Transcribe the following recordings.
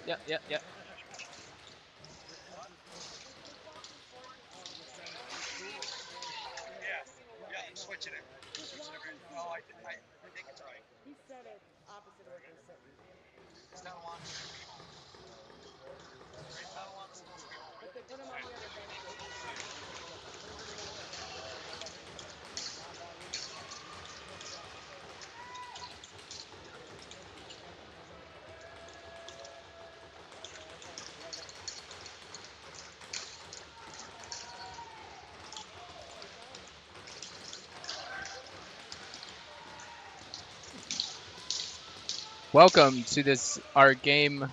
Yep, yep, yep. Welcome to this our game,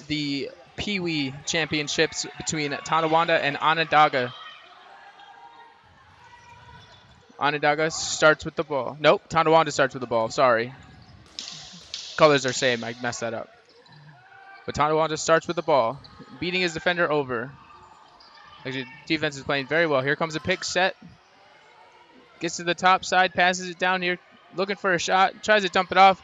the Peewee Championships between Tonawanda and Onondaga. Onondaga starts with the ball. Nope, Tonawanda starts with the ball. Sorry, colors are same. I messed that up. But Tonawanda starts with the ball, beating his defender over. Actually, defense is playing very well. Here comes a pick set. Gets to the top side, passes it down here, looking for a shot. Tries to dump it off.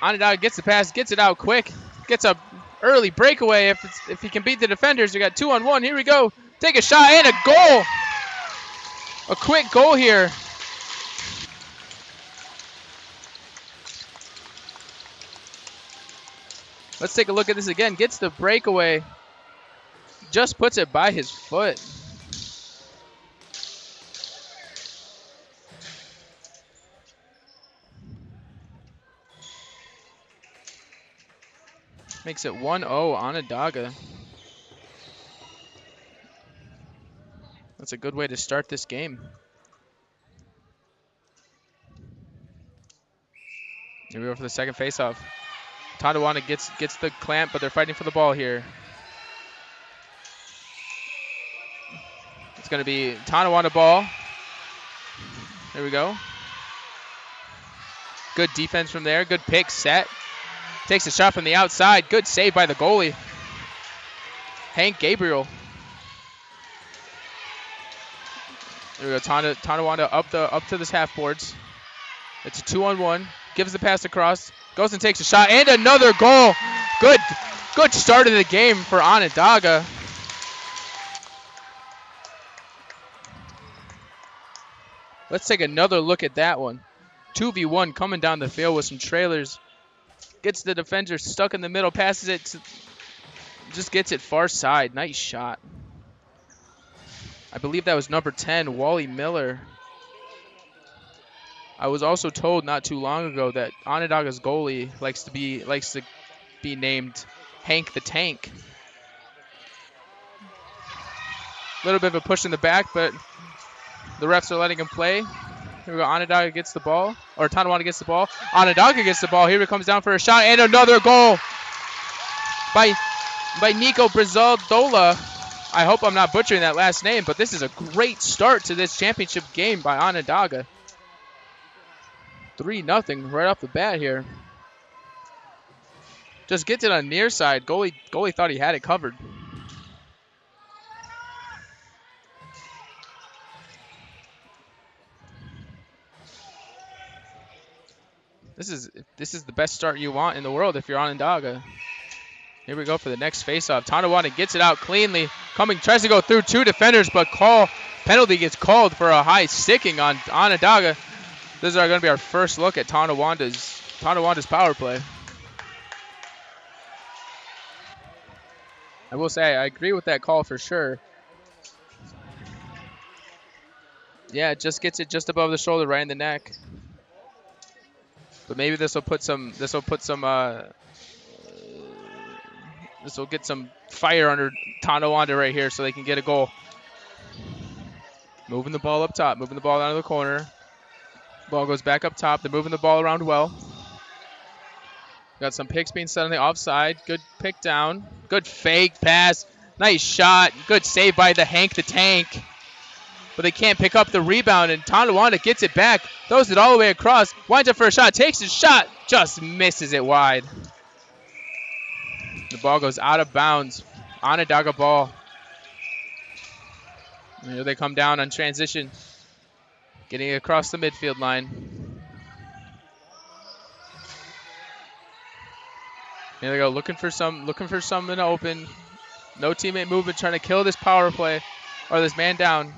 Onondaga gets the pass, gets it out quick. Gets a early breakaway if he can beat the defenders. We got 2-on-1. Here we go. Take a shot and a goal. A quick goal here. Let's take a look at this again. Gets the breakaway. Just puts it by his foot. Makes it 1-0 Onondaga. That's a good way to start this game. Here we go for the second faceoff. Tonawanda gets the clamp, but they're fighting for the ball here. It's going to be Tonawanda ball. There we go. Good defense from there. Good pick set. Takes a shot from the outside. Good save by the goalie, Hank Gabriel. There we go. Tonawanda up to this half boards. It's a 2-on-1. Gives the pass across. Goes and takes a shot and another goal. Good start of the game for Onondaga. Let's take another look at that one. 2v1 coming down the field with some trailers. Gets the defender stuck in the middle. Passes it. Just gets it far side. Nice shot. I believe that was number 10, Wally Miller. I was also told not too long ago that Onondaga's goalie likes to be named Hank the Tank. A little bit of a push in the back, but the refs are letting him play. Here we go. Onondaga gets the ball, or Tonawanda gets the ball. Onondaga gets the ball. Here he comes down for a shot and another goal by Nico Brizaldola. I hope I'm not butchering that last name, but this is a great start to this championship game by Onondaga. 3-0 right off the bat here. Just gets it on near side. Goalie thought he had it covered. This is the best start you want in the world if you're Onondaga. Here we go for the next faceoff. Tonawanda gets it out cleanly. Tries to go through two defenders, but penalty gets called for a high sticking on Onondaga. This is going to be our first look at Tonawanda's power play. I will say I agree with that call for sure. Yeah, it just gets it just above the shoulder, right in the neck. But maybe this will get some fire under Tonawanda right here so they can get a goal. Moving the ball up top, moving the ball down to the corner. Ball goes back up top. They're moving the ball around well. Got some picks being set on the offside. Good pick down. Good fake pass. Nice shot. Good save by the Hank the Tank. But they can't pick up the rebound, and Tonawanda gets it back. Throws it all the way across. Winds up for a shot. Takes his shot. Just misses it wide. The ball goes out of bounds. Onondaga ball. And here they come down on transition. Getting it across the midfield line. Here they go, looking for some in the open. No teammate movement, trying to kill this power play or this man down.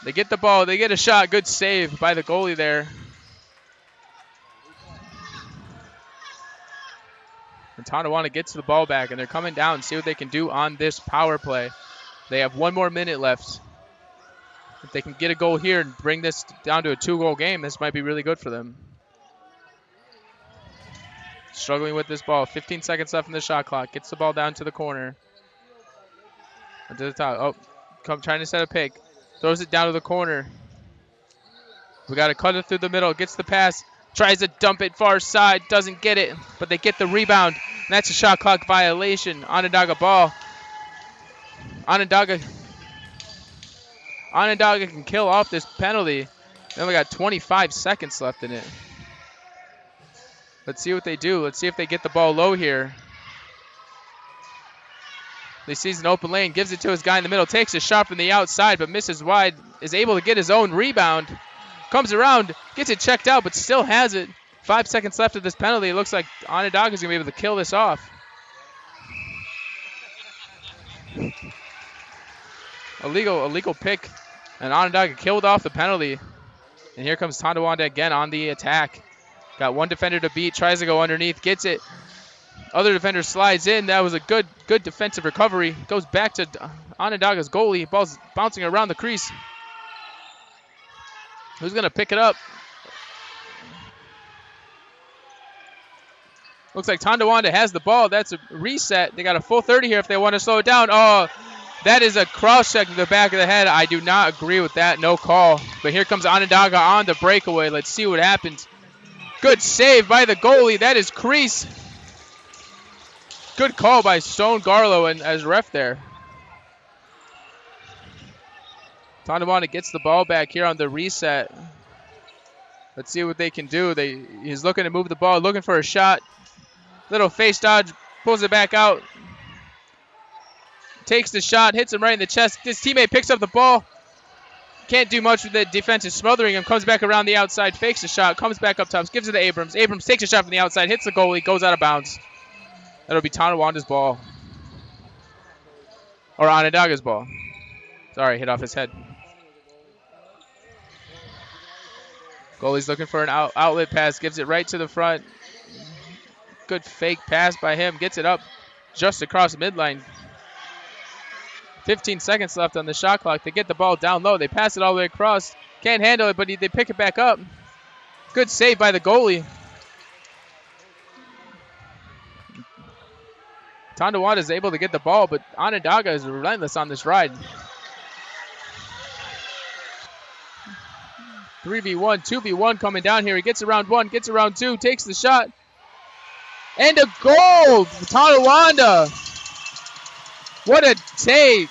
They get the ball. They get a shot. Good save by the goalie there. And Tonawanda gets the ball back, and they're coming down. See what they can do on this power play. They have 1 more minute left. If they can get a goal here and bring this down to a 2-goal game, this might be really good for them. Struggling with this ball. 15 seconds left in the shot clock. Gets the ball down to the corner. To the top. Oh, trying to set a pick. Throws it down to the corner. We got to cut it through the middle. Gets the pass. Tries to dump it far side. Doesn't get it. But they get the rebound. And that's a shot clock violation. Onondaga ball. Onondaga can kill off this penalty. Then we got 25 seconds left in it. Let's see what they do. Let's see if they get the ball low here. They sees an open lane. Gives it to his guy in the middle. Takes a shot from the outside, but misses wide. Is able to get his own rebound. Comes around. Gets it checked out, but still has it. 5 seconds left of this penalty. It looks like Onondaga is going to be able to kill this off. Illegal pick. And Onondaga killed off the penalty. And here comes Tonawanda again on the attack. Got one defender to beat. Tries to go underneath. Gets it. Other defender slides in. That was a good defensive recovery. Goes back to Onondaga's goalie. Ball's bouncing around the crease. Who's going to pick it up? Looks like Tonawanda has the ball. That's a reset. They got a full 30 here if they want to slow it down. Oh, that is a cross check to the back of the head. I do not agree with that. No call. But here comes Onondaga on the breakaway. Let's see what happens. Good save by the goalie. That is crease. Good call by Stone Garlow and as ref there. Tonawanda gets the ball back here on the reset. Let's see what they can do. He's looking to move the ball, looking for a shot. Little face dodge, pulls it back out. Takes the shot, hits him right in the chest. His teammate picks up the ball. Can't do much with it. Defense is smothering him. Comes back around the outside, fakes the shot, comes back up top, gives it to Abrams. Abrams takes a shot from the outside, hits the goalie, goes out of bounds. That'll be Tonawanda's ball. Or Onondaga's ball. Sorry, hit off his head. Goalie's looking for an outlet pass, gives it right to the front. Good fake pass by him, gets it up just across midline. 15 seconds left on the shot clock. They get the ball down low. They pass it all the way across. Can't handle it, but they pick it back up. Good save by the goalie. Tonawanda is able to get the ball, but Onondaga is relentless on this ride. 3v1, 2v1 coming down here. He gets around one, gets around two, takes the shot. And a goal for Tonawanda. What a take.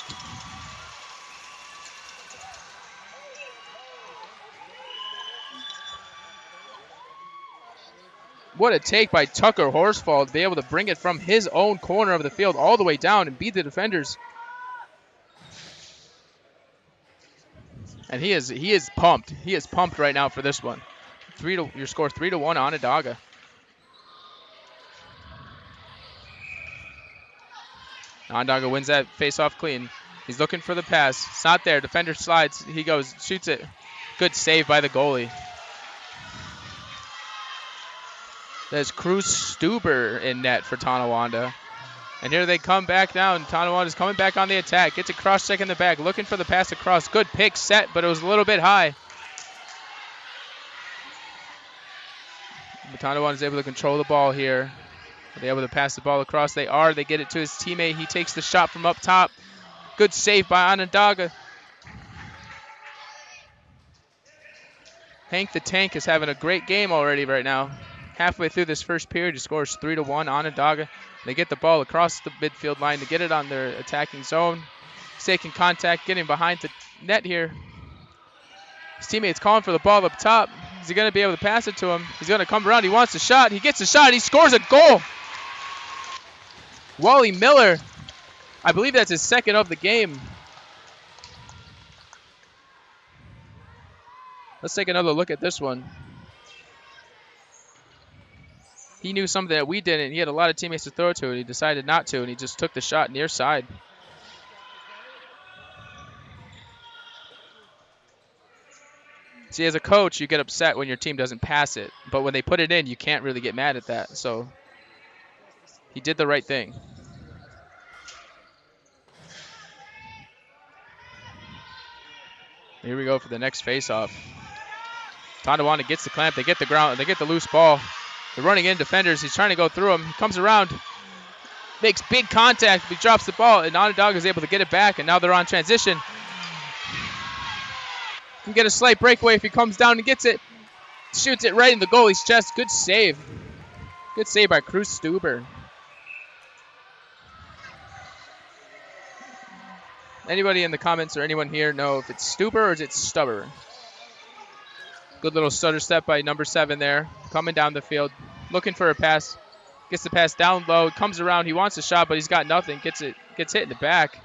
What a take by Tucker Horsfall to be able to bring it from his own corner of the field all the way down and beat the defenders. And he is pumped. He is pumped right now for this one. Your score 3-1 Onondaga. Onondaga wins that face-off clean. He's looking for the pass. It's not there. Defender slides. He goes, shoots it. Good save by the goalie. There's Cruz Stuber in net for Tonawanda. And here they come back down. Tonawanda's coming back on the attack. Gets a cross check in the back. Looking for the pass across. Good pick set, but it was a little bit high. But Tonawanda's able to control the ball here. Are they able to pass the ball across? They are. They get it to his teammate. He takes the shot from up top. Good save by Onondaga. Hank the Tank is having a great game already right now. Halfway through this first period, he scores 3-1 Onondaga. They get the ball across the midfield line to get it on their attacking zone. He's taking contact, getting behind the net here. His teammate's calling for the ball up top. Is he going to be able to pass it to him? He's going to come around. He wants a shot. He gets a shot. He scores a goal. Wally Miller. I believe that's his second of the game. Let's take another look at this one. he knew something that we didn't. He had a lot of teammates to throw to, and he decided not to, and he just took the shot near side. See, as a coach, you get upset when your team doesn't pass it, but when they put it in, you can't really get mad at that. So he did the right thing. Here we go for the next face-off. Tonawanda gets the clamp. They get the ground. They get the loose ball. They're running in defenders. He's trying to go through them. He comes around, makes big contact. He drops the ball, and Onondaga is able to get it back, and now they're on transition. Can get a slight breakaway if he comes down and gets it. Shoots it right in the goalie's chest. Good save. Good save by Cruz Stuber. Anybody in the comments or anyone here know if it's Stuber or is it Stubber? Good little stutter step by number 7 there. Coming down the field. Looking for a pass. Gets the pass down low. Comes around. He wants a shot, but he's got nothing. Gets hit in the back.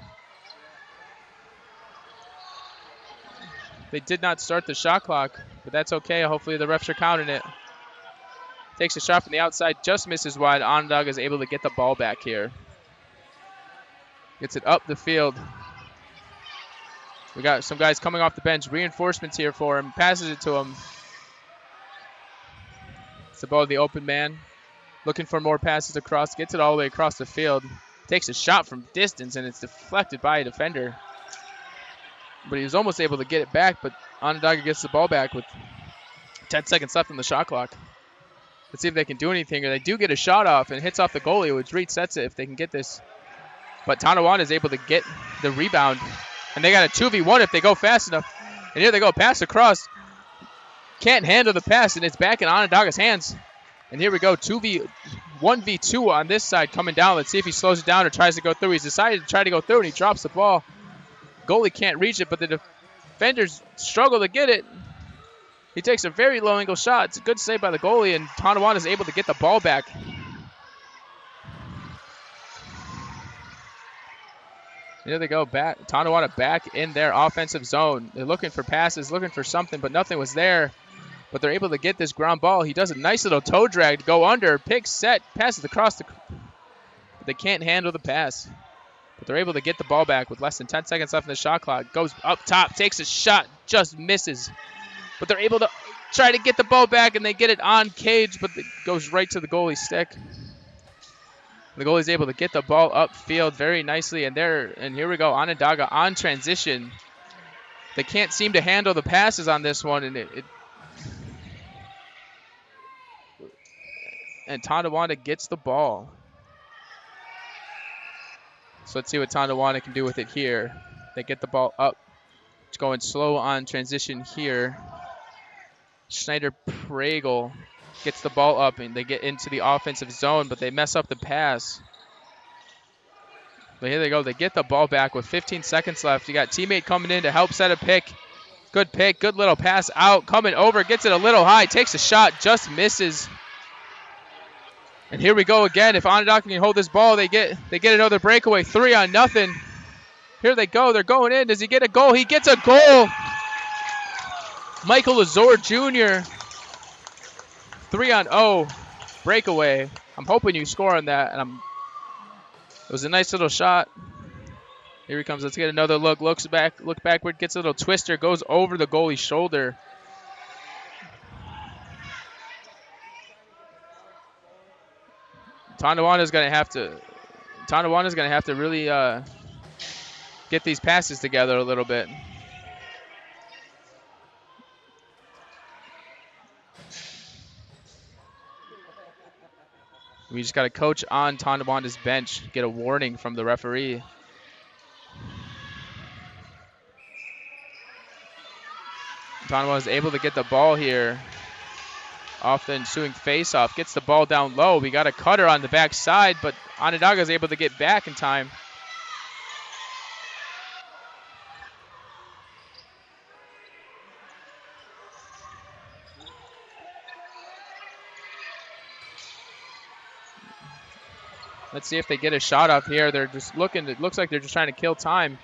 They did not start the shot clock, but that's okay. Hopefully the refs are counting it. Takes a shot from the outside. Just misses wide. Onondaga is able to get the ball back here. Gets it up the field. We got some guys coming off the bench. Reinforcements here for him. Passes it to him. It's the ball to the open man. Looking for more passes across. Gets it all the way across the field. Takes a shot from distance, and it's deflected by a defender. But he was almost able to get it back, but Onondaga gets the ball back with 10 seconds left on the shot clock. Let's see if they can do anything. Or they do get a shot off and hits off the goalie, which resets it if they can get this. But Tonawanda is able to get the rebound. And they got a 2v1 if they go fast enough. And here they go, pass across. Can't handle the pass, and it's back in Onondaga's hands. And here we go, 1v2 on this side coming down. Let's see if he slows it down or tries to go through. He's decided to try to go through, and he drops the ball. Goalie can't reach it, but the defenders struggle to get it. He takes a very low angle shot. It's a good save by the goalie, and Tonawanda is able to get the ball back. Here they go, back. Tonawanda back in their offensive zone. They're looking for passes, looking for something, but nothing was there. But they're able to get this ground ball. He does a nice little toe drag to go under. Pick, set, passes across the... But they can't handle the pass. But they're able to get the ball back with less than 10 seconds left in the shot clock. Goes up top, takes a shot, just misses. But they're able to try to get the ball back, and they get it on cage, but it goes right to the goalie's stick. The goalie's able to get the ball upfield very nicely, and here we go, Onondaga on transition. They can't seem to handle the passes on this one, and Tonawanda gets the ball. So let's see what Tonawanda can do with it here. They get the ball up. It's going slow on transition here. Schneider Pregel gets the ball up, and they get into the offensive zone, but they mess up the pass. But here they go. They get the ball back with 15 seconds left. You got teammate coming in to help set a pick. Good little pass out. Coming over, gets it a little high, takes a shot, just misses. And here we go again. If Onondaga can hold this ball, they get another breakaway. 3-0. Here they go. They're going in. Does he get a goal? He gets a goal. Michael Azor Jr. 3-0 breakaway. I'm hoping you score on that. And it was a nice little shot. Here he comes. Let's get another look. Look backward. Gets a little twister. Goes over the goalie's shoulder. Tonawanda's gonna have to really get these passes together a little bit. We just got a coach on Tonawanda's bench get a warning from the referee. Tonawanda's able to get the ball here. Off the ensuing face-off. Gets the ball down low. We got a cutter on the backside, but Onondaga is able to get back in time. Let's see if they get a shot off here. They're just looking. It looks like they're just trying to kill time.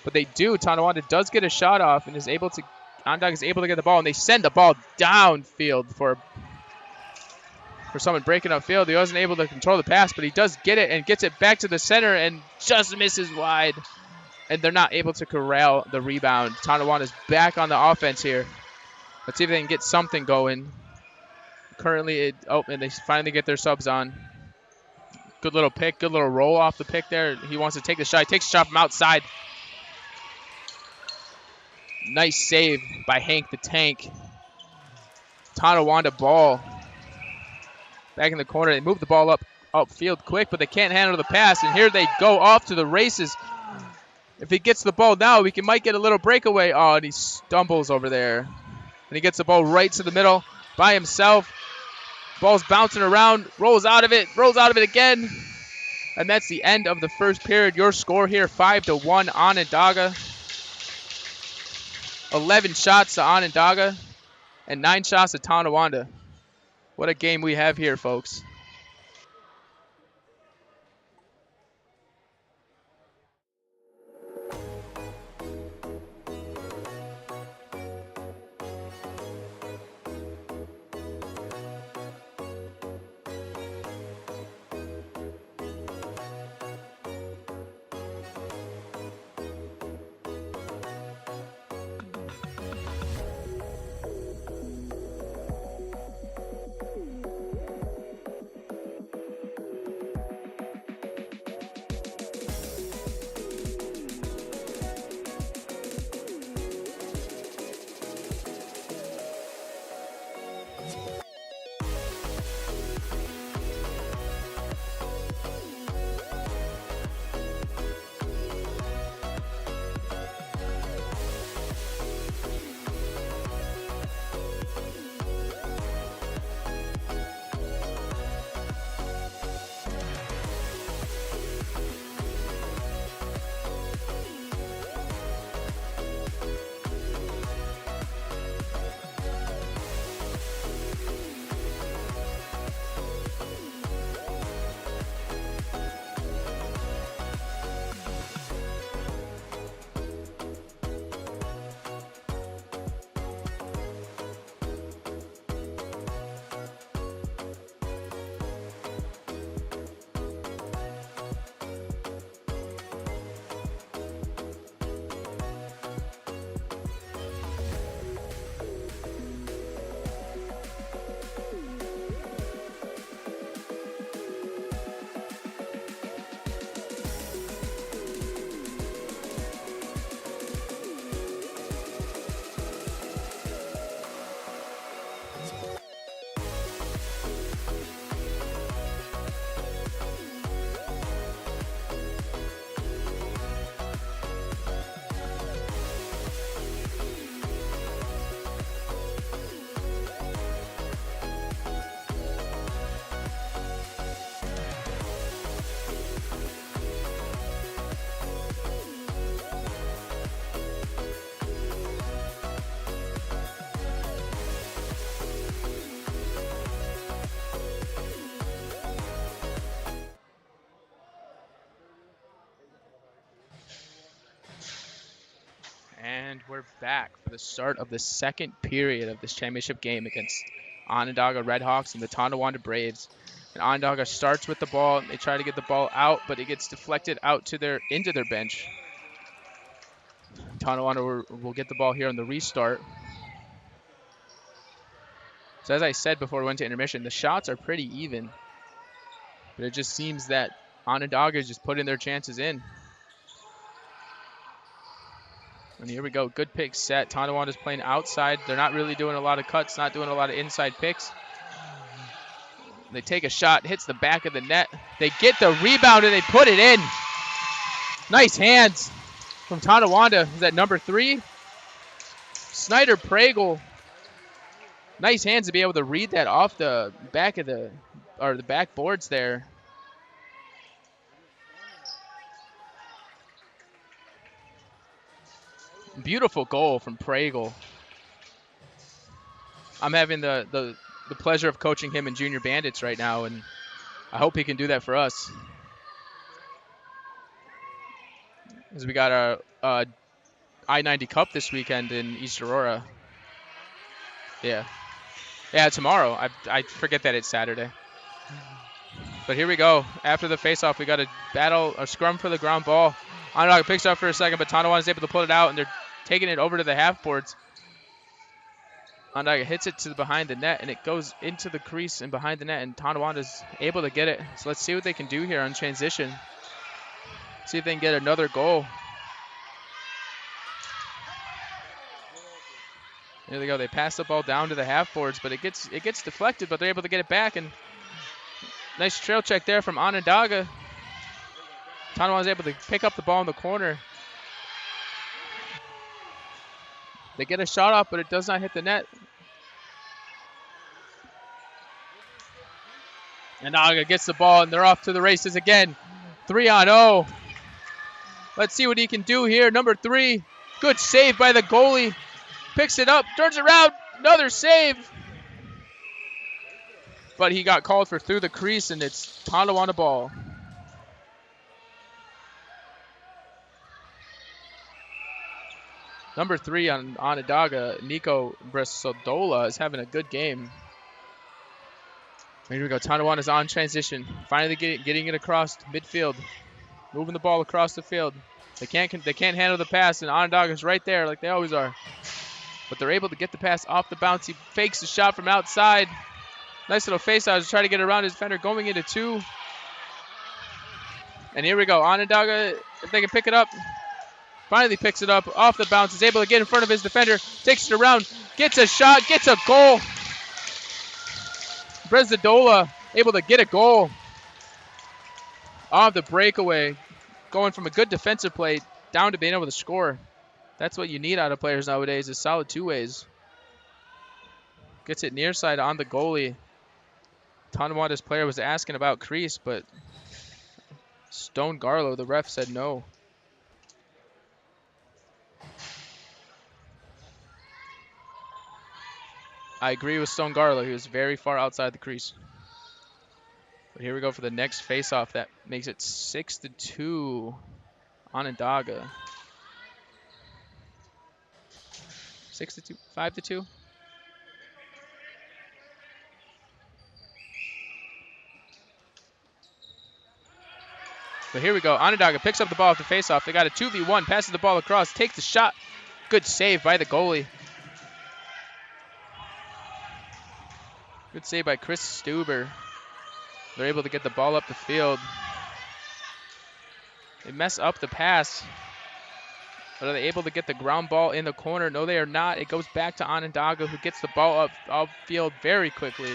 But they do. Tonawanda does get a shot off and is able to... Onondaga is able to get the ball, and they send the ball downfield for... for someone breaking upfield. He wasn't able to control the pass, but he does get it and gets it back to the center and just misses wide. And they're not able to corral the rebound. Tonawanda's back on the offense here. Let's see if they can get something going. Currently, and they finally get their subs on. Good little pick, good little roll off the pick there. He wants to take the shot. He takes a shot from outside. Nice save by Hank the Tank. Tonawanda ball. Back in the corner. They move the ball upfield quick, but they can't handle the pass. And here they go off to the races. If he gets the ball now, we might get a little breakaway. Oh, and he stumbles over there. And he gets the ball right to the middle by himself. Ball's bouncing around, rolls out of it again. And that's the end of the first period. Your score here, 5-1 Onondaga. 11 shots to Onondaga and 9 shots to Tonawanda. What a game we have here, folks. And we're back for the start of the second period of this championship game against Onondaga Redhawks and the Tonawanda Braves. And Onondaga starts with the ball. They try to get the ball out, but it gets deflected out to into their bench. Tonawanda will get the ball here on the restart. So as I said before we went to intermission, the shots are pretty even. But it just seems that Onondaga is just putting their chances in. And here we go. Good pick set. Tonawanda's playing outside. They're not really doing a lot of cuts, not doing a lot of inside picks. They take a shot, hits the back of the net. They get the rebound and they put it in. Nice hands from Tonawanda. Is that number 3? Snyder Pragle. Nice hands to be able to read that off the back of the backboards there. Beautiful goal from Pragle. I'm having the pleasure of coaching him in Junior Bandits right now, and I hope he can do that for us. As we got our I-90 Cup this weekend in East Aurora. Yeah, tomorrow. I forget that it's Saturday. But here we go. After the face-off, we got a battle, a scrum for the ground ball. Onondaga picks it up for a second, but Tonawanda is able to pull it out, and they're taking it over to the half boards. Onondaga hits it to behind the net, and it goes into the crease and behind the net, and Tonawanda is able to get it. So let's see what they can do here on transition. See if they can get another goal. There they go. They pass the ball down to the half boards, but it gets deflected, but they're able to get it back. And nice trail check there from Onondaga. Tonawanda is able to pick up the ball in the corner. They get a shot off, but it does not hit the net. And Naga gets the ball, and they're off to the races again. 3-on-0. Let's see what he can do here. Number 3. Good save by the goalie. Picks it up, turns around, another save. But he got called for through the crease, and it's Tonawanda ball. Number 3 on Onondaga, Nico Bresodola, is having a good game. Here we go. Tonawanda's on transition. Finally getting it across midfield. Moving the ball across the field. They can't handle the pass, and Onondaga's right there like they always are. But they're able to get the pass off the bounce. He fakes the shot from outside. Nice little face-out to try to get around his defender, going into 2. And here we go. Onondaga, if they can pick it up, finally picks it up off the bounce. Is able to get in front of his defender. Takes it around. Gets a shot. Gets a goal. Brezodola able to get a goal off the breakaway. Going from a good defensive play down to being able to score. That's what you need out of players nowadays, is solid two-ways. Gets it near side on the goalie. Tonawanda's player was asking about crease, but Stone Garlow, the ref, said no. I agree with Stone Garlow. He was very far outside the crease. But here we go for the next face-off. That makes it 6-2 Onondaga. 6-2, 5-2. But here we go. Onondaga picks up the ball off the face-off. They got a 2v1, passes the ball across, takes the shot. Good save by the goalie. Good save by Chris Stuber. They're able to get the ball up the field. They mess up the pass. But are they able to get the ground ball in the corner? No, they are not. It goes back to Onondaga, who gets the ball up field very quickly.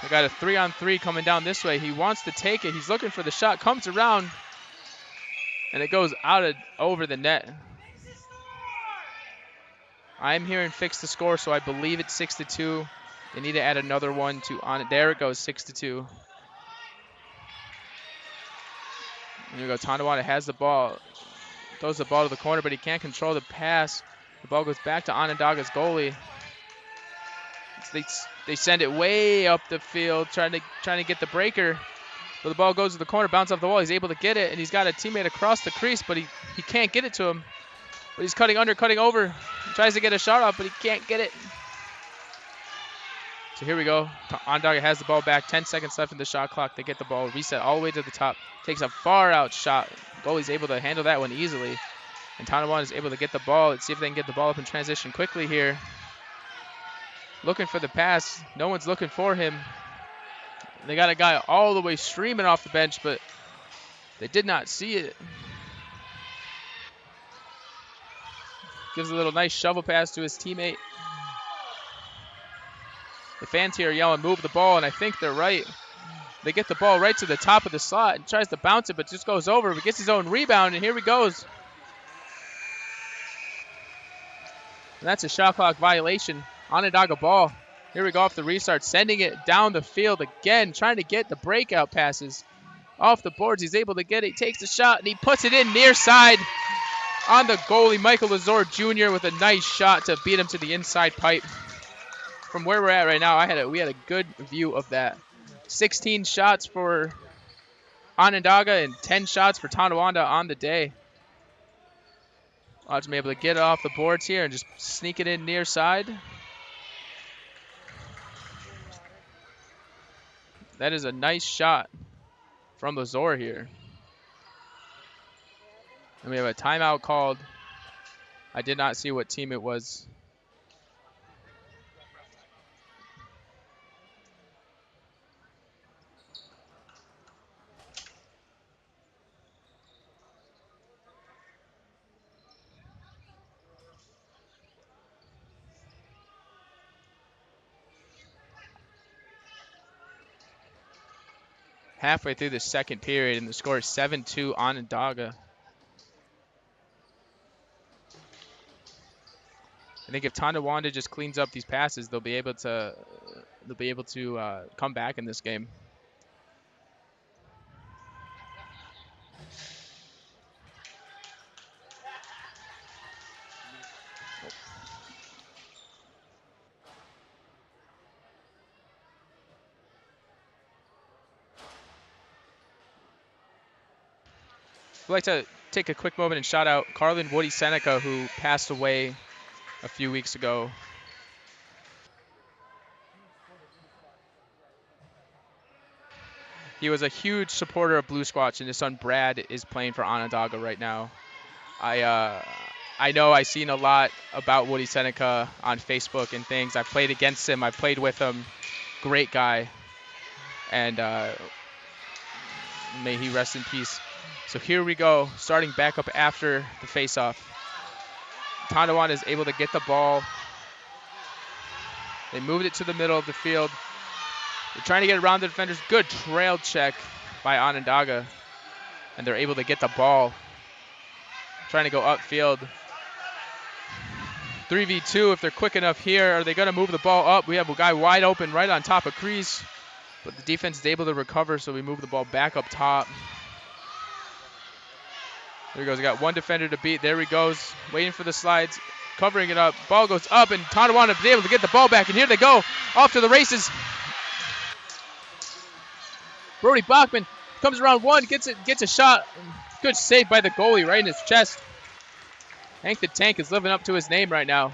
They got a 3-on-3 coming down this way. He wants to take it. He's looking for the shot. Comes around. And it goes over the net. I'm hearing fix the score, so I believe it's 6-2. They need to add another one to on it. There it goes, 6-2. There we go. Tonawanda has the ball. Throws the ball to the corner, but he can't control the pass. The ball goes back to Onondaga's goalie. They send it way up the field, trying to get the breaker. But the ball goes to the corner, bounce off the wall. He's able to get it, and he's got a teammate across the crease, but he can't get it to him. But he's cutting under, cutting over. He tries to get a shot off, but he can't get it. So here we go. Onondaga has the ball back. 10 seconds left in the shot clock. They get the ball reset all the way to the top. Takes a far out shot. Goalie's able to handle that one easily. And Tonawanda is able to get the ball. Let's see if they can get the ball up in transition quickly here. Looking for the pass. No one's looking for him. They got a guy all the way streaming off the bench, but they did not see it. Gives a little nice shovel pass to his teammate. The fans here are yelling, move the ball, and I think they're right. They get the ball right to the top of the slot and tries to bounce it, but just goes over. But gets his own rebound, and here he goes. And that's a shot clock violation. Onondaga ball. Here we go off the restart, sending it down the field again, trying to get the breakout passes off the boards. He's able to get it. He takes the shot, and he puts it in near side on the goalie, Michael Lazor Jr. with a nice shot to beat him to the inside pipe. From where we're at right now, we had a good view of that. 16 shots for Onondaga and 10 shots for Tonawanda on the day. Watch me able to get it off the boards here and just sneak it in near side. That is a nice shot from the Zor here. And we have a timeout called. I did not see what team it was. Halfway through the second period, and the score is 7-2 Onondaga. I think if Tonawanda just cleans up these passes, they'll be able to come back in this game. I'd like to take a quick moment and shout out Carlin Woody Seneca, who passed away a few weeks ago. He was a huge supporter of Blue Squatch, and his son Brad is playing for Onondaga right now. I know I've seen a lot about Woody Seneca on Facebook and things. I've played against him. I've played with him. Great guy. And may he rest in peace. So here we go, starting back up after the face-off. Tonawanda is able to get the ball. They moved it to the middle of the field. They're trying to get around the defenders. Good trail check by Onondaga. And they're able to get the ball. Trying to go upfield. 3v2 if they're quick enough here. Are they going to move the ball up? We have a guy wide open right on top of crease. But the defense is able to recover, so we move the ball back up top. There he goes. We got one defender to beat. There he goes. Waiting for the slides. Covering it up. Ball goes up, and Tonawanda is able to get the ball back. And here they go. Off to the races. Brody Bachman comes around one. Gets a shot. Good save by the goalie right in his chest. Hank the Tank is living up to his name right now.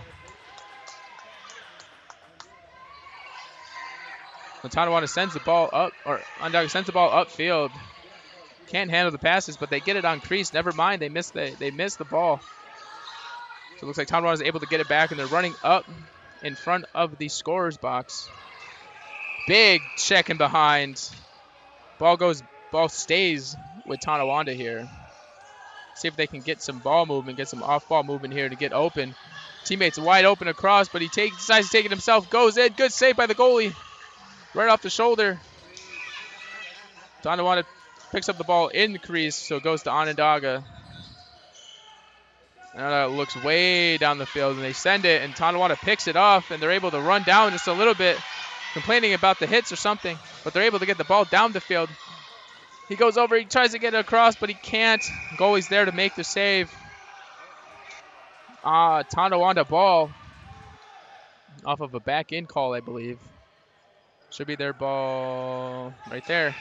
Tonawanda sends the ball up, or Onondaga sends the ball upfield. Can't handle the passes, but they get it on crease. Never mind, they missed the ball. So it looks like Tonawanda is able to get it back, and they're running up in front of the scorer's box. Big check in behind. Ball stays with Tonawanda here. See if they can get some ball movement, get some off-ball movement here to get open. Teammates wide open across, but he decides to take it himself. Goes in. Good save by the goalie. Right off the shoulder. Tonawanda picks up the ball in the crease, so it goes to Onondaga. Onondaga looks way down the field, and they send it, and Tonawanda picks it off, and they're able to run down just a little bit, complaining about the hits or something, but they're able to get the ball down the field. He goes over, he tries to get it across, but he can't. Goalie's there to make the save. Tonawanda ball off of a back-in call, I believe. Should be their ball right there.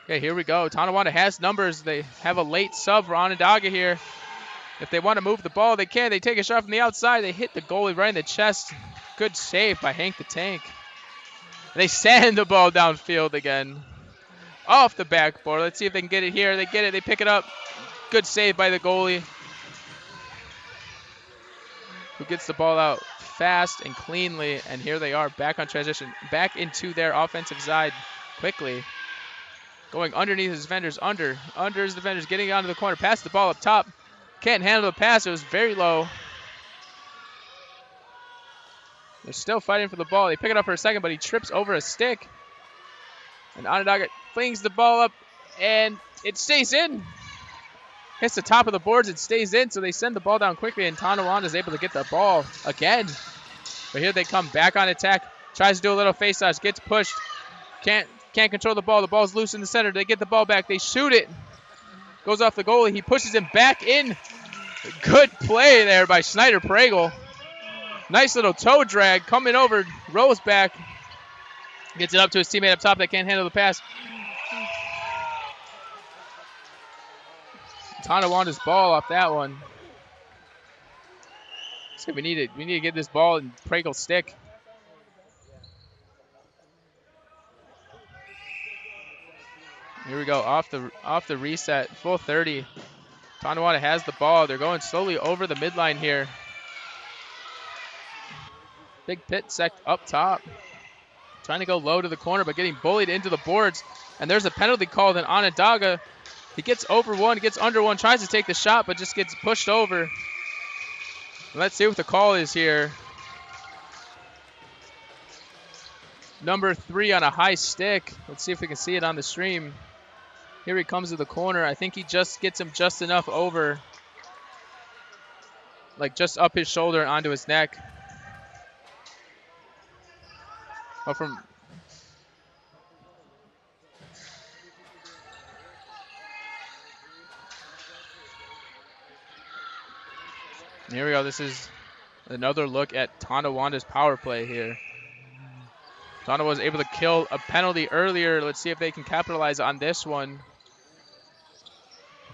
Okay, here we go. Tonawanda has numbers. They have a late sub for Onondaga here. If they want to move the ball, they can. They take a shot from the outside. They hit the goalie right in the chest. Good save by Hank the Tank. They send the ball downfield again. Off the backboard. Let's see if they can get it here. They get it. They pick it up. Good save by the goalie, who gets the ball out fast and cleanly. And here they are back on transition. Back into their offensive side quickly. Going underneath his defenders. Under his defenders. Getting onto the corner. Pass the ball up top. Can't handle the pass. It was very low. They're still fighting for the ball. They pick it up for a second, but he trips over a stick. And Onondaga flings the ball up, and it stays in. Hits the top of the boards, it stays in, so they send the ball down quickly, and Tonawanda is able to get the ball again. But here they come back on attack. Tries to do a little face-off, gets pushed. Can't control the ball. The ball's loose in the center. They get the ball back. They shoot it. Goes off the goalie. He pushes him back in. Good play there by Schneider Pregel. Nice little toe drag coming over. Rolls back. Gets it up to his teammate up top that can't handle the pass. Tonawanda's ball off that one. So we need to get this ball in Pregel's stick. Here we go, off the reset, full 30. Tonawanda has the ball. They're going slowly over the midline here. Big pit sect up top. Trying to go low to the corner, but getting bullied into the boards. And there's a penalty called in Onondaga. He gets over one, gets under one, tries to take the shot, but just gets pushed over. Let's see what the call is here. Number 3 on a high stick. Let's see if we can see it on the stream. Here he comes to the corner. I think he just gets him just enough over. Like just up his shoulder and onto his neck. Oh, here we go. This is another look at Tonawanda's power play here. Tonawanda was able to kill a penalty earlier. Let's see if they can capitalize on this one.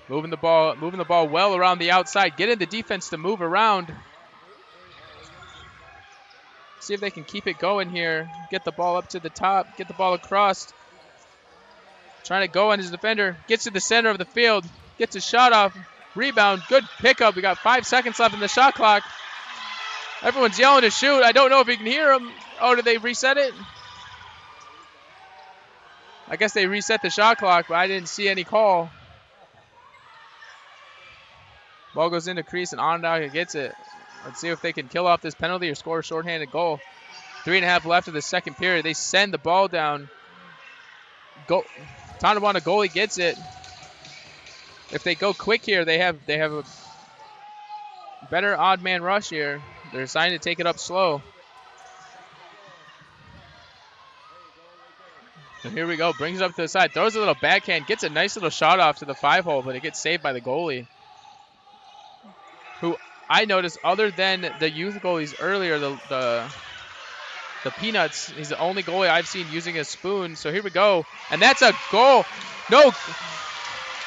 Moving the ball well around the outside. Getting the defense to move around. See if they can keep it going here. Get the ball up to the top. Get the ball across. Trying to go on his defender. Gets to the center of the field. Gets a shot off. Rebound. Good pickup. We got 5 seconds left in the shot clock. Everyone's yelling to shoot. I don't know if you can hear them. Oh, did they reset it? I guess they reset the shot clock, but I didn't see any call. Ball goes into crease and Onondaga gets it. Let's see if they can kill off this penalty or score a shorthanded goal. 3.5 left of the second period. They send the ball down. Tonawanda goalie gets it. If they go quick here, they have a better odd man rush here. They're deciding to take it up slow. So here we go. Brings it up to the side. Throws a little backhand. Gets a nice little shot off to the 5-hole, but it gets saved by the goalie. Who I noticed, other than the youth goalies earlier, the Peanuts, he's the only goalie I've seen using a spoon. So here we go. And that's a goal. No.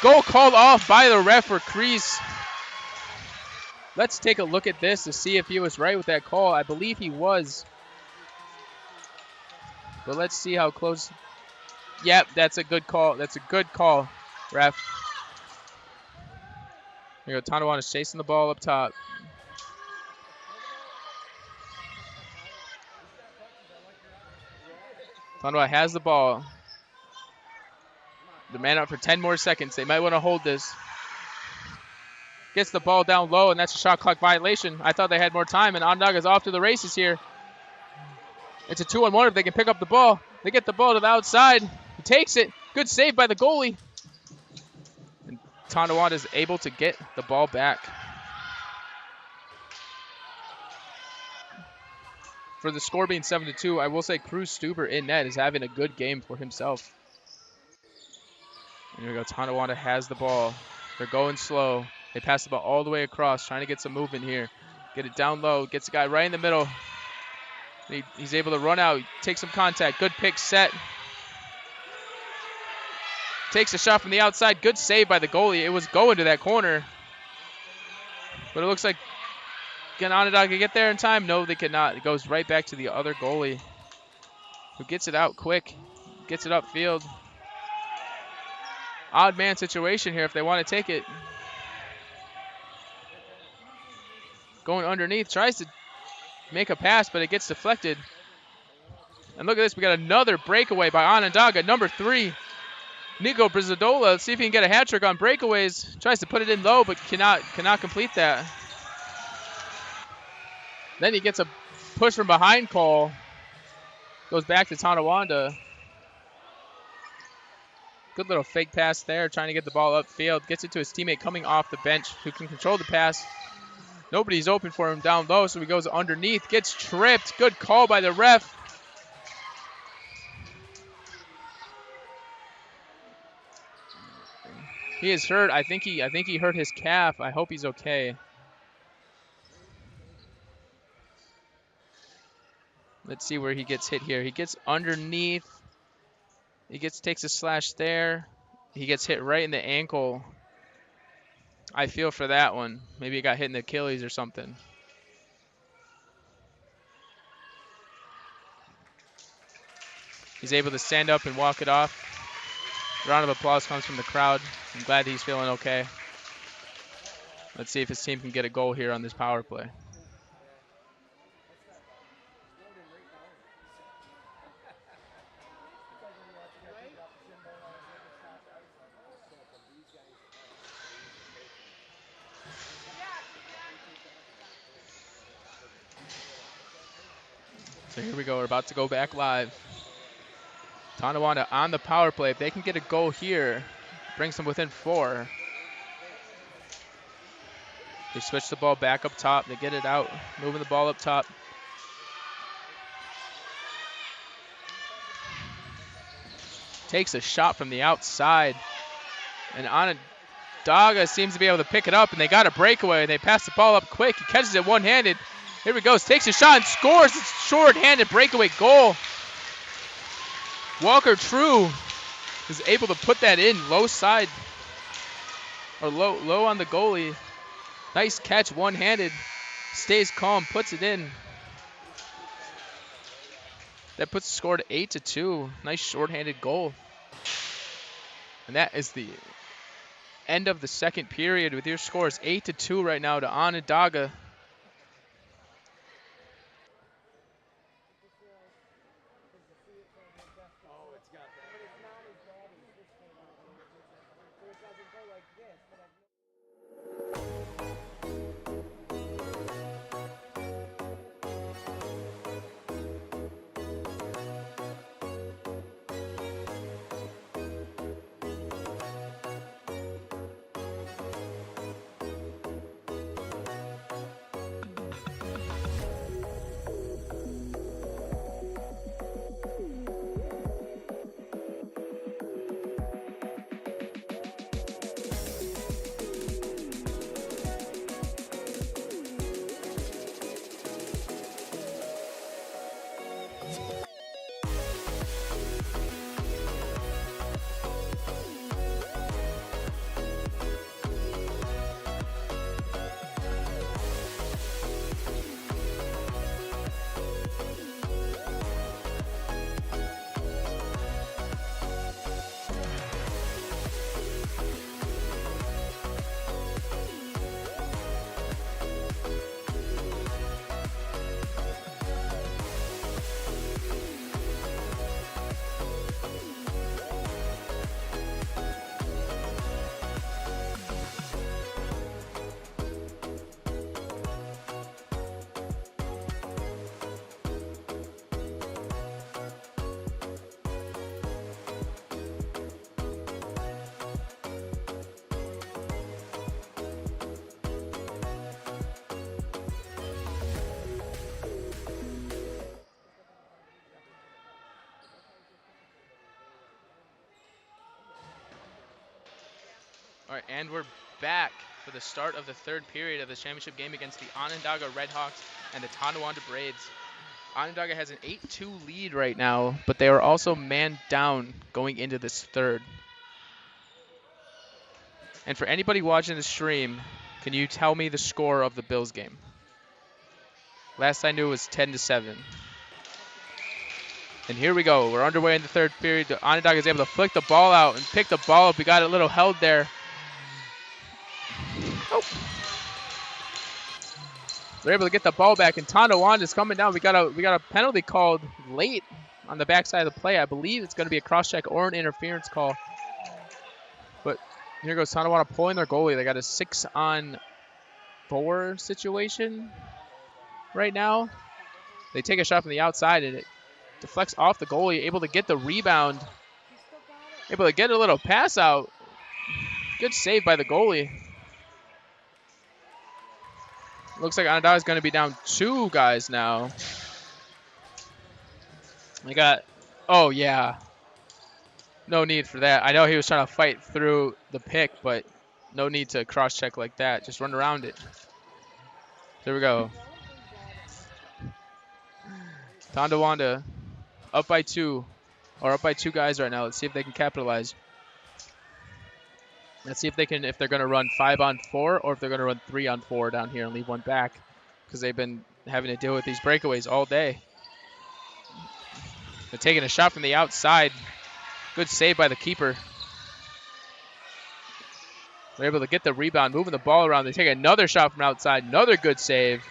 Goal called off by the ref for crease. Let's take a look at this to see if he was right with that call. I believe he was. But let's see how close. Yep, that's a good call. That's a good call, ref. Here we go. Tonawanda's chasing the ball up top. Tonawanda has the ball. The man up for 10 more seconds. They might want to hold this. Gets the ball down low, and that's a shot clock violation. I thought they had more time, and Onondaga's off to the races here. It's a 2-on-1 if they can pick up the ball. They get the ball to the outside. He takes it. Good save by the goalie. And Tonawanda is able to get the ball back. For the score being 7-2, I will say Cruz Stuber in net is having a good game for himself. Here we go. Tonawanda has the ball. They're going slow. They pass the ball all the way across, trying to get some movement here. Get it down low. Gets the guy right in the middle. He's able to run out, take some contact. Good pick set. Takes a shot from the outside. Good save by the goalie. It was going to that corner. But it looks like, can Onondaga get there in time? No, they cannot. It goes right back to the other goalie, who gets it out quick. Gets it upfield. Odd man situation here if they want to take it. Going underneath. Tries to make a pass, but it gets deflected. And look at this. We got another breakaway by Onondaga. Number 3, Nico Brizodola. Let's see if he can get a hat trick on breakaways. Tries to put it in low, but cannot complete that. Then he gets a push from behind call. Goes back to Tonawanda. Good little fake pass there, trying to get the ball upfield. Gets it to his teammate coming off the bench who can control the pass. Nobody's open for him down low, so he goes underneath. Gets tripped. Good call by the ref. He is hurt. I think he hurt his calf. I hope he's okay. Let's see where he gets hit here. He gets underneath. Takes a slash there. He gets hit right in the ankle. I feel for that one. Maybe he got hit in the Achilles or something. He's able to stand up and walk it off. Round of applause comes from the crowd. I'm glad he's feeling okay. Let's see if his team can get a goal here on this power play. So here we go. We're about to go back live. Tonawanda on the power play. If they can get a goal here, brings them within 4. They switch the ball back up top. They get it out, moving the ball up top. Takes a shot from the outside. And Onondaga seems to be able to pick it up, and they got a breakaway. They pass the ball up quick. He catches it one-handed. Here he goes. Takes a shot and scores. It's a short-handed breakaway goal. Walker True is able to put that in low side, or low on the goalie. Nice catch, one-handed. Stays calm, puts it in. That puts the score to 8-2. Nice short-handed goal. And that is the end of the second period with your scores 8-2 right now to Onondaga. All right, and we're back for the start of the third period of the championship game against the Onondaga Redhawks and the Tonawanda Braids. Onondaga has an 8-2 lead right now, but they are also man down going into this third. And for anybody watching the stream, can you tell me the score of the Bills game? Last I knew it was 10-7. And here we go. We're underway in the third period. The Onondaga is able to flick the ball out and pick the ball up. We got it a little held there. Oh. They're able to get the ball back, and Tonawanda's coming down. We got a penalty called late on the backside of the play. I believe it's going to be a cross-check or an interference call. But here goes Tonawanda pulling their goalie. They got a 6-on-4 situation right now. They take a shot from the outside, and it deflects off the goalie, able to get the rebound, able to get a little pass out. Good save by the goalie. Looks like Onondaga is going to be down 2 guys now. They got, oh yeah. No need for that. I know he was trying to fight through the pick, but no need to cross-check like that. Just run around it. There we go. Tonawanda up by 2, or up by 2 guys right now. Let's see if they can capitalize. Let's see if they can, if they're going to run 5-on-4 or if they're going to run 3-on-4 down here and leave one back, because they've been having to deal with these breakaways all day. They're taking a shot from the outside. Good save by the keeper. They're able to get the rebound, moving the ball around. They take another shot from outside. Another good save.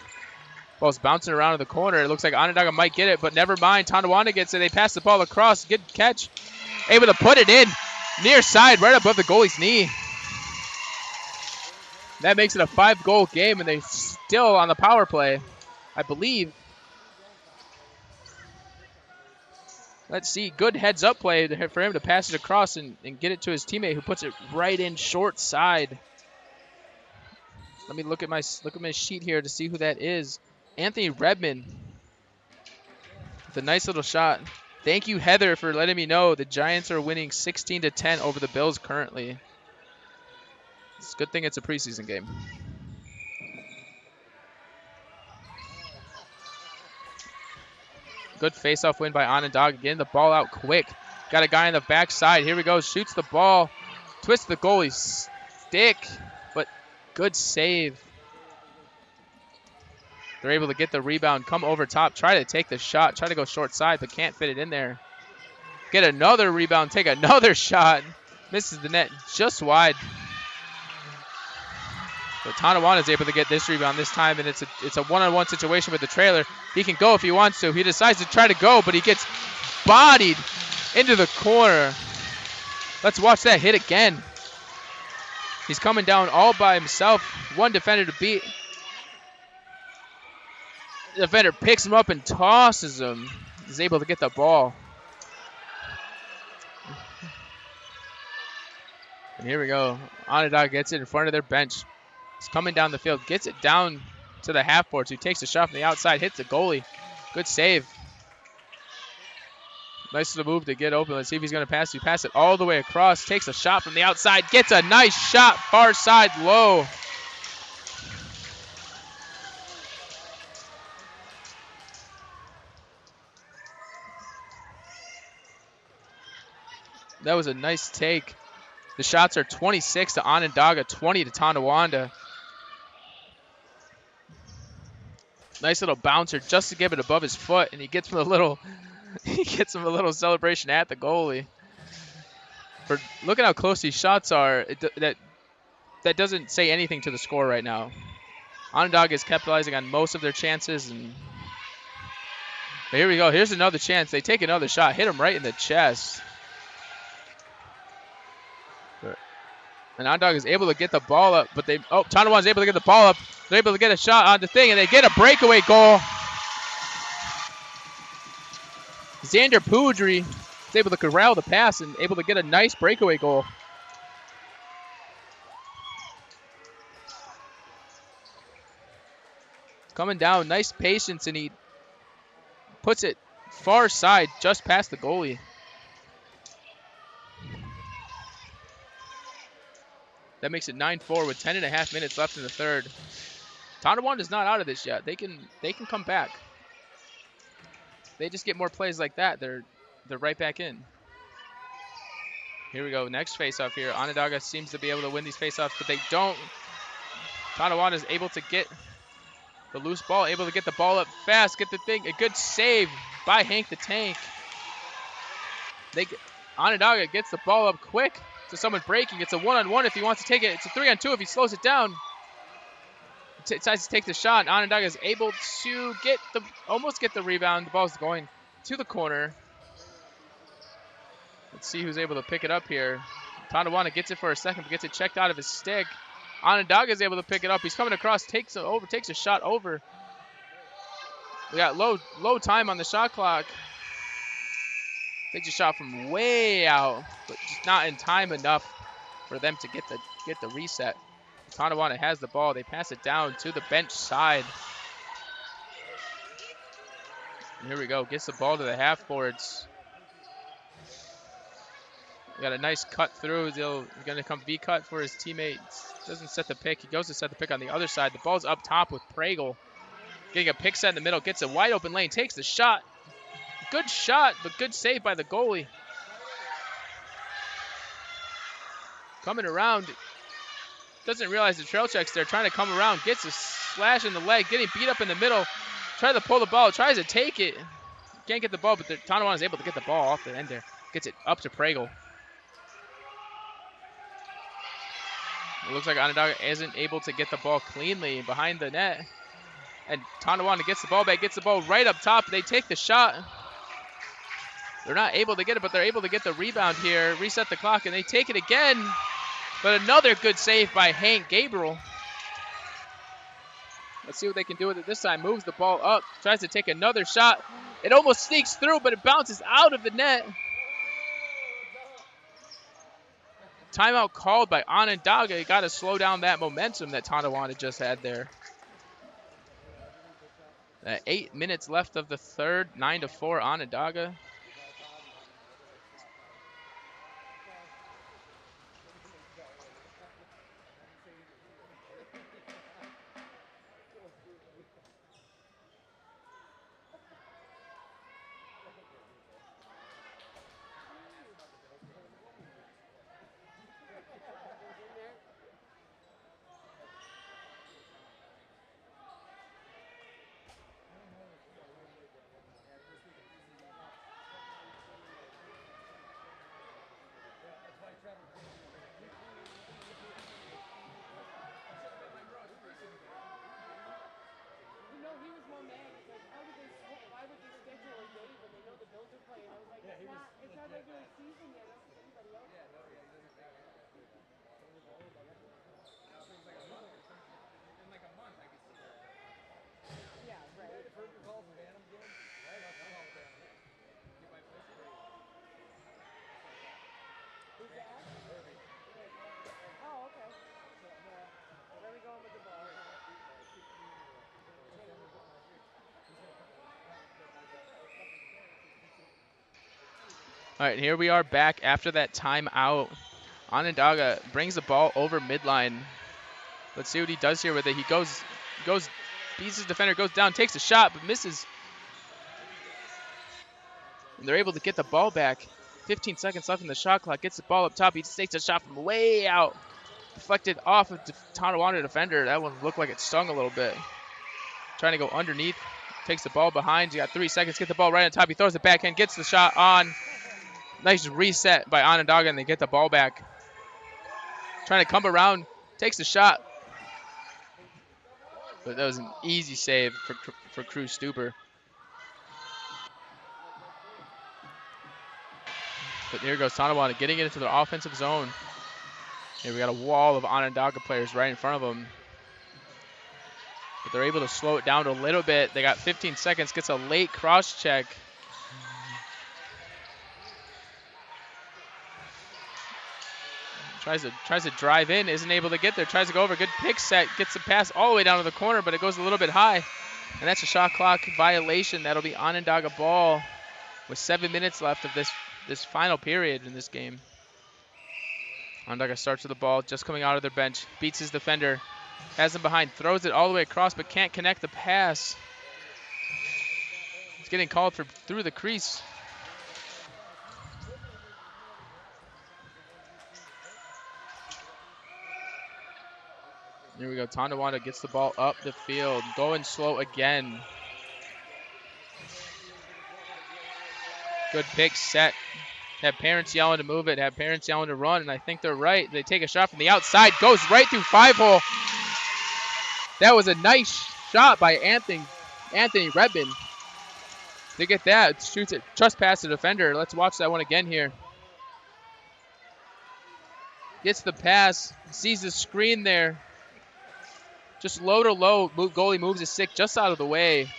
Ball's bouncing around in the corner. It looks like Onondaga might get it, but never mind. Tonawanda gets it. They pass the ball across. Good catch. Able to put it in. Near side, right above the goalie's knee. That makes it a 5-goal game, and they're still on the power play, I believe. Let's see. Good heads-up play for him to pass it across and get it to his teammate, who puts it right in short side. Let me look at my sheet here to see who that is. Anthony Redmond. With a nice little shot. Thank you, Heather, for letting me know the Giants are winning 16-10 over the Bills currently. It's a good thing it's a preseason game. Good face-off win by Onondaga. Getting the ball out quick. Got a guy on the backside. Here we go. Shoots the ball. Twists the goalie's stick. But good save. They're able to get the rebound. Come over top. Try to take the shot. Try to go short side, but can't fit it in there. Get another rebound. Take another shot. Misses the net just wide. But Tonawanda is able to get this rebound this time, and it's a one-on-one situation with the trailer. He can go if he wants to. He decides to try to go, but he gets bodied into the corner. Let's watch that hit again. He's coming down all by himself. One defender to beat. The defender picks him up and tosses him. He's able to get the ball. And here we go. Onondaga gets it in front of their bench. He's coming down the field. Gets it down to the half boards. He takes a shot from the outside. Hits the goalie. Good save. Nice little move to get open. Let's see if he's going to pass. He passes it all the way across. Takes a shot from the outside. Gets a nice shot. Far side low. That was a nice take. The shots are 26 to Onondaga, 20 to Tonawanda. Nice little bouncer just to give it above his foot, and he gets him a little celebration at the goalie. For look at how close these shots are. That doesn't say anything to the score right now. Onondaga is capitalizing on most of their chances, and but here we go. Here's another chance. They take another shot, hit him right in the chest. And Onondaga is able to get the ball up, but Tonawanda is able to get the ball up. They're able to get a shot on the thing, and they get a breakaway goal. Xander Poudry is able to corral the pass and able to get a nice breakaway goal. Coming down, nice patience, and he puts it far side, just past the goalie. That makes it 9-4 with 10.5 minutes left in the third. Tonawanda's not out of this yet. They can come back. They just get more plays like that. They're right back in. Here we go. Next faceoff here. Onondaga seems to be able to win these faceoffs, but they don't. Tonawanda is able to get the loose ball, able to get the ball up fast, get the thing. A good save by Hank the Tank. Onondaga gets the ball up quick to someone breaking. It's a one-on-one if he wants to take it. It's a 3-on-2 if he slows it down. Decides to take the shot. Onondaga is able to almost get the rebound. The ball's going to the corner. Let's see who's able to pick it up here. Tonawanda gets it for a second, but gets it checked out of his stick. Onondaga is able to pick it up. He's coming across, takes a shot over. We got low time on the shot clock. Takes a shot from way out, but just not in time enough for them to get the reset. Tonawanda has the ball. They pass it down to the bench side. And here we go. Gets the ball to the half boards. Got a nice cut through. He's going to come V-cut for his teammates. Doesn't set the pick. He goes to set the pick on the other side. The ball's up top with Pragle. Getting a pick set in the middle. Gets a wide open lane. Takes the shot. Good shot, but good save by the goalie. Coming around. Doesn't realize the trail check's there. Trying to come around. Gets a slash in the leg. Getting beat up in the middle. Tries to pull the ball. Tries to take it. Can't get the ball, but Tonawanda is able to get the ball off the end there. Gets it up to Pragle. It looks like Onondaga isn't able to get the ball cleanly behind the net. And Tonawanda gets the ball back, gets the ball right up top. They take the shot. They're not able to get it, but they're able to get the rebound here, reset the clock, and they take it again. But another good save by Hank Gabriel. Let's see what they can do with it this time. Moves the ball up, tries to take another shot. It almost sneaks through, but it bounces out of the net. Timeout called by Onondaga. You got to slow down that momentum that Tonawanda just had there. 8 minutes left of the third, 9-4 Onondaga. All right, here we are back after that timeout. Onondaga brings the ball over midline. Let's see what he does here with it. He goes, beats his defender, goes down, takes a shot, but misses. And they're able to get the ball back. 15 seconds left in the shot clock. Gets the ball up top. He just takes a shot from way out. Deflected off of Tonawanda defender. That one looked like it stung a little bit. Trying to go underneath. Takes the ball behind. You got 3 seconds. Get the ball right on top. He throws it backhand. Gets the shot on. Nice reset by Onondaga, and they get the ball back. Trying to come around. Takes the shot. But that was an easy save for Cruz Stuber. But here goes Tonawanda getting it into the offensive zone. Here we got a wall of Onondaga players right in front of them. But they're able to slow it down a little bit. They got 15 seconds. Gets a late cross check. Tries to drive in. Isn't able to get there. Tries to go over. Good pick set. Gets the pass all the way down to the corner, but it goes a little bit high. And that's a shot clock violation. That'll be Onondaga ball with 7 minutes left of this final period in this game. Onondaga starts with the ball, just coming out of their bench. Beats his defender. Has him behind. Throws it all the way across, but can't connect the pass. It's getting called for through the crease. Here we go. Tonawanda gets the ball up the field. Going slow again. Good pick set. Have parents yelling to move it. Have parents yelling to run, and I think they're right. They take a shot from the outside. Goes right through 5-hole. That was a nice shot by Anthony Redmond. To get that, shoots it, trust past the defender. Let's watch that one again here. Gets the pass, sees the screen there. Just low to low, goalie moves his stick just out of the way.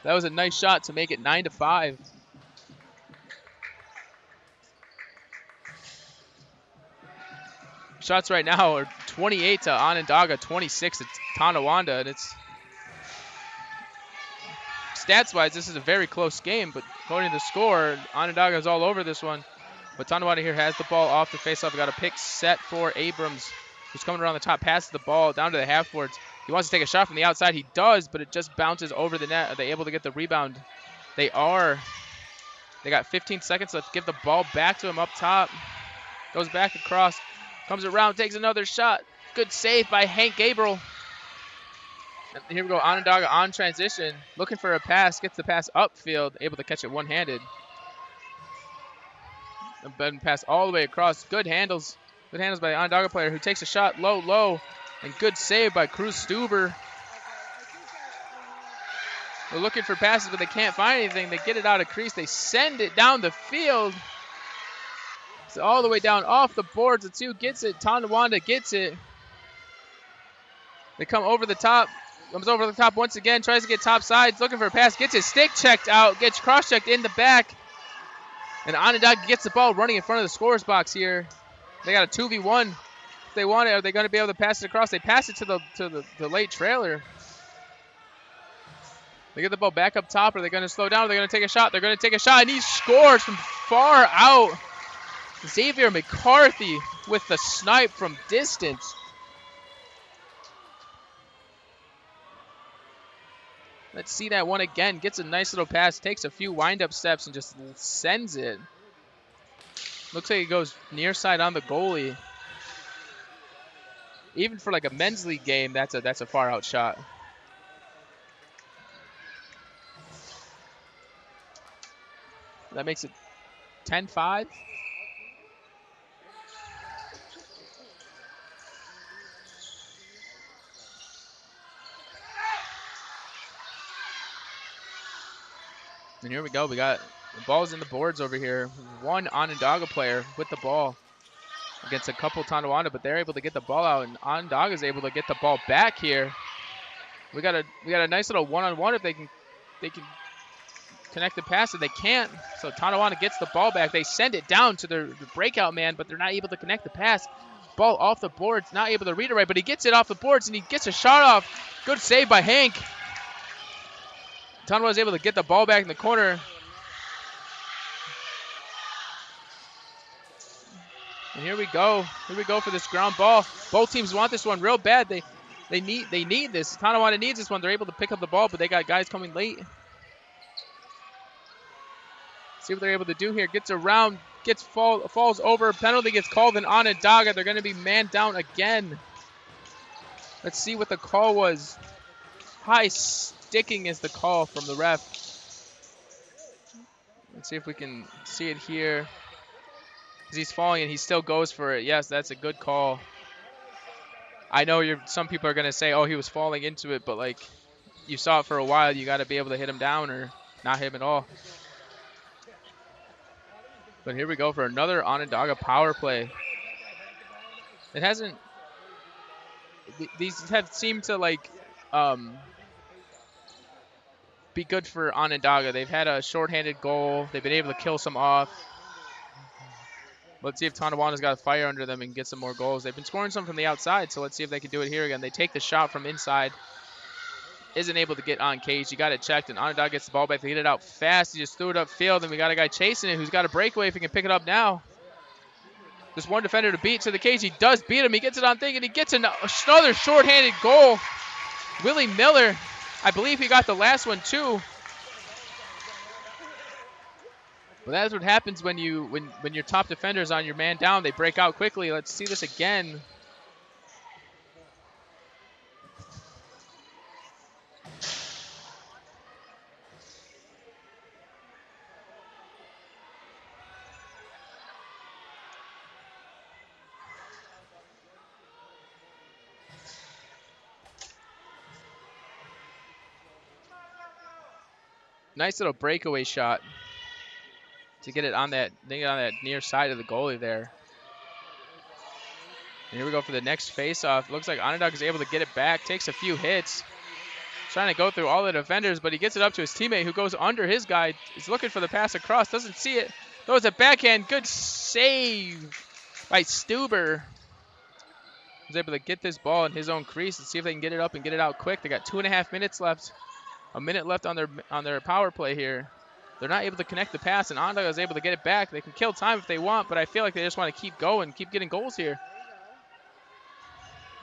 That was a nice shot to make it 9-5. Shots right now are 28 to Onondaga, 26 to Tonawanda, and it's stats-wise, this is a very close game, but according to the score, Onondaga is all over this one. But Tonawanda here has the ball off the faceoff. We got a pick set for Abrams, who's coming around the top, passes the ball down to the half boards. He wants to take a shot from the outside. He does, but it just bounces over the net. Are they able to get the rebound? They are. They got 15 seconds left. Give the ball back to him up top. Goes back across. Comes around, takes another shot. Good save by Hank Gabriel. And here we go, Onondaga on transition. Looking for a pass. Gets the pass upfield. Able to catch it one-handed. And pass all the way across. Good handles Good handles by the Onondaga player who takes a shot low, and good save by Cruz Stuber. They're looking for passes, but they can't find anything. They get it out of crease. They send it down the field. It's all the way down off the boards. The two gets it. Tonawanda gets it. They come over the top. Comes over the top once again. Tries to get top sides. Looking for a pass. Gets his stick checked out. Gets cross-checked in the back. And Onondaga gets the ball running in front of the scorer's box here. They got a 2v1. If they want it, are they going to be able to pass it across? They pass it to the late trailer. They get the ball back up top. Are they going to slow down? Are they going to take a shot? They're going to take a shot, and he scores from far out. Xavier McCarthy with the snipe from distance. Let's see that one again. Gets a nice little pass, takes a few wind-up steps, and just sends it. Looks like it goes near side on the goalie. Even for like a men's league game, that's a far out shot. That makes it 10-5. And here we go. We got the balls in the boards over here. One Onondaga player with the ball against a couple Tonawanda, but they're able to get the ball out, and Onondaga is able to get the ball back here. We got a nice little one-on-one if they can connect the pass, and they can't. So Tonawanda gets the ball back. They send it down to the breakout man, but they're not able to connect the pass. Ball off the boards, not able to read it right, but he gets it off the boards, and he gets a shot off. Good save by Hank. Tonawanda was able to get the ball back in the corner. And here we go. Here we go for this ground ball. Both teams want this one real bad. They need this. Tonawanda needs this one. They're able to pick up the ball, but they got guys coming late. See what they're able to do here. Gets around, falls over. Penalty gets called in Onondaga. They're going to be man down again. Let's see what the call was. High sticking is the call from the ref. Let's see if we can see it here. Because he's falling and he still goes for it. Yes, that's a good call. I know some people are going to say, oh, he was falling into it, but like you saw it for a while, you got to be able to hit him down or not hit him at all. But here we go for another Onondaga power play. It hasn't. These have seemed to like be good for Onondaga. They've had a shorthanded goal. They've been able to kill some off. Let's see if Tonawanda's got a fire under them and get some more goals. They've been scoring some from the outside, so let's see if they can do it here again. They take the shot from inside. Isn't able to get on cage. You got it checked, and Onondaga gets the ball back. They get it out fast. He just threw it upfield, and we got a guy chasing it who's got a breakaway if he can pick it up now. Just one defender to beat to the cage. He does beat him. He gets it on thing, and he gets another shorthanded goal. Willie Miller, I believe he got the last one too. But that's what happens when your top defender's on your man down. They break out quickly. Let's see this again. Nice little breakaway shot to get it on that near side of the goalie there. And here we go for the next face-off. Looks like Onondaga is able to get it back. Takes a few hits. Trying to go through all the defenders, but he gets it up to his teammate who goes under his guy. He's looking for the pass across. Doesn't see it. Throws a backhand. Good save by Stuber. He's able to get this ball in his own crease and see if they can get it up and get it out quick. They got 2.5 minutes left. A minute left on their power play here. They're not able to connect the pass, and Onondaga is able to get it back. They can kill time if they want, but I feel like they just want to keep going, keep getting goals here.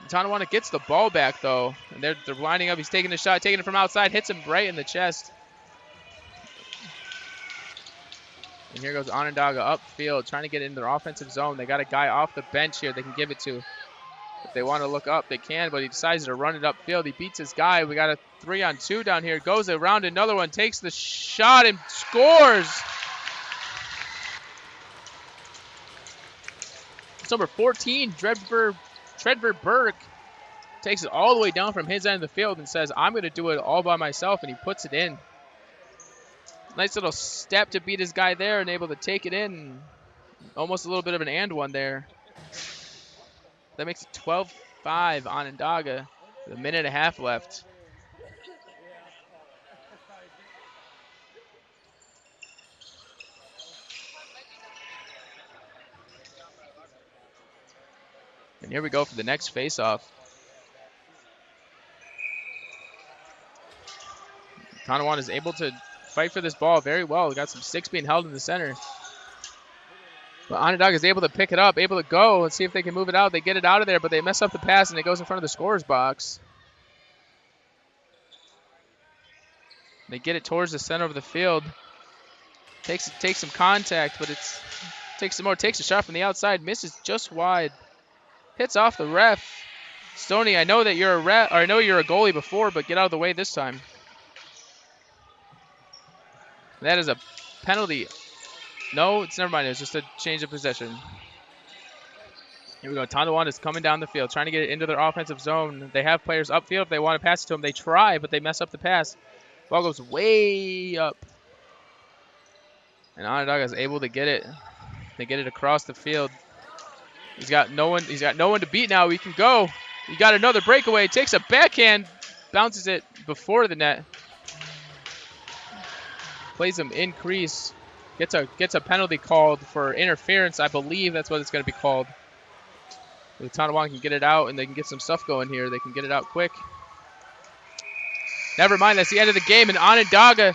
Tonawanda gets the ball back, though, and they're lining up. He's taking the shot, taking it from outside, hits him right in the chest. And here goes Onondaga upfield, trying to get into their offensive zone. They got a guy off the bench here they can give it to. If they want to look up, they can, but he decides to run it upfield. He beats his guy. We got a 3-on-2 down here. Goes around another one, takes the shot, and scores. It's number 14, Tredver Burke, takes it all the way down from his end of the field and says, I'm going to do it all by myself, and he puts it in. Nice little step to beat his guy there and able to take it in. Almost a little bit of an and one there. That makes it 12-5 Onondaga with a minute and a half left. And here we go for the next face-off. Tonawanda is able to fight for this ball very well. We got some sticks being held in the center. But Onondaga is able to pick it up, able to go and see if they can move it out. They get it out of there, but they mess up the pass, and it goes in front of the scorer's box. They get it towards the center of the field. Takes some contact, but takes a shot from the outside, misses just wide. Hits off the ref. Stoney, I know that you're a ref, or I know you're a goalie before, but get out of the way this time. That is a penalty. No, it's never mind. It's just a change of possession. Here we go. Tonawanda is coming down the field, trying to get it into their offensive zone. They have players upfield. If they want to pass it to them, they try, but they mess up the pass. Ball goes way up. And Onondaga is able to get it. They get it across the field. He's got no one to beat now. He can go. He got another breakaway. Takes a backhand. Bounces it before the net. Plays him in crease. Gets a penalty called for interference. I believe that's what it's going to be called. The Tonawanda can get it out, and they can get some stuff going here. They can get it out quick. Never mind. That's the end of the game, and Onondaga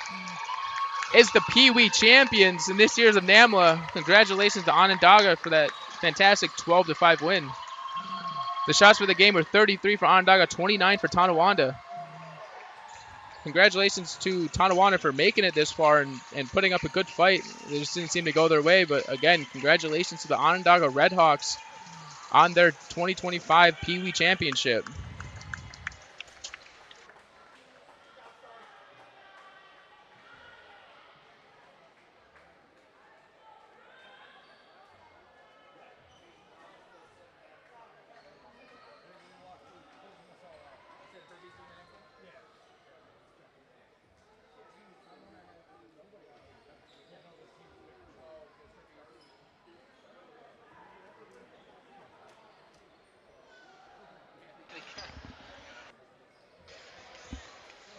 is the Peewee champions in this year's of NAMLA. Congratulations to Onondaga for that fantastic 12-5 win. The shots for the game were 33 for Onondaga, 29 for Tonawanda. Congratulations to Tonawanda for making it this far and putting up a good fight. It just didn't seem to go their way, but again, congratulations to the Onondaga Redhawks on their 2025 Peewee Championship.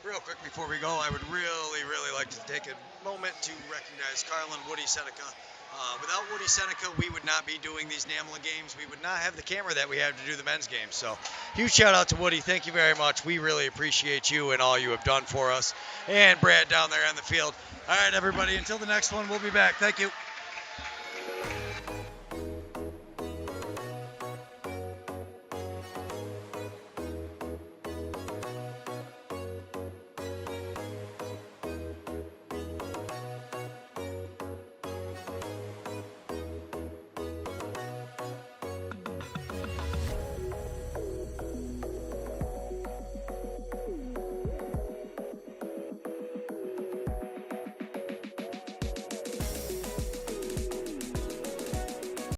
Real quick before we go, I would really like to take a moment to recognize Carl and Woody Seneca. Without Woody Seneca, we would not be doing these NAMLA games. We would not have the camera that we have to do the men's games. So huge shout out to Woody. Thank you very much. We really appreciate you and all you have done for us. And Brad down there on the field. All right, everybody, until the next one, we'll be back. Thank you.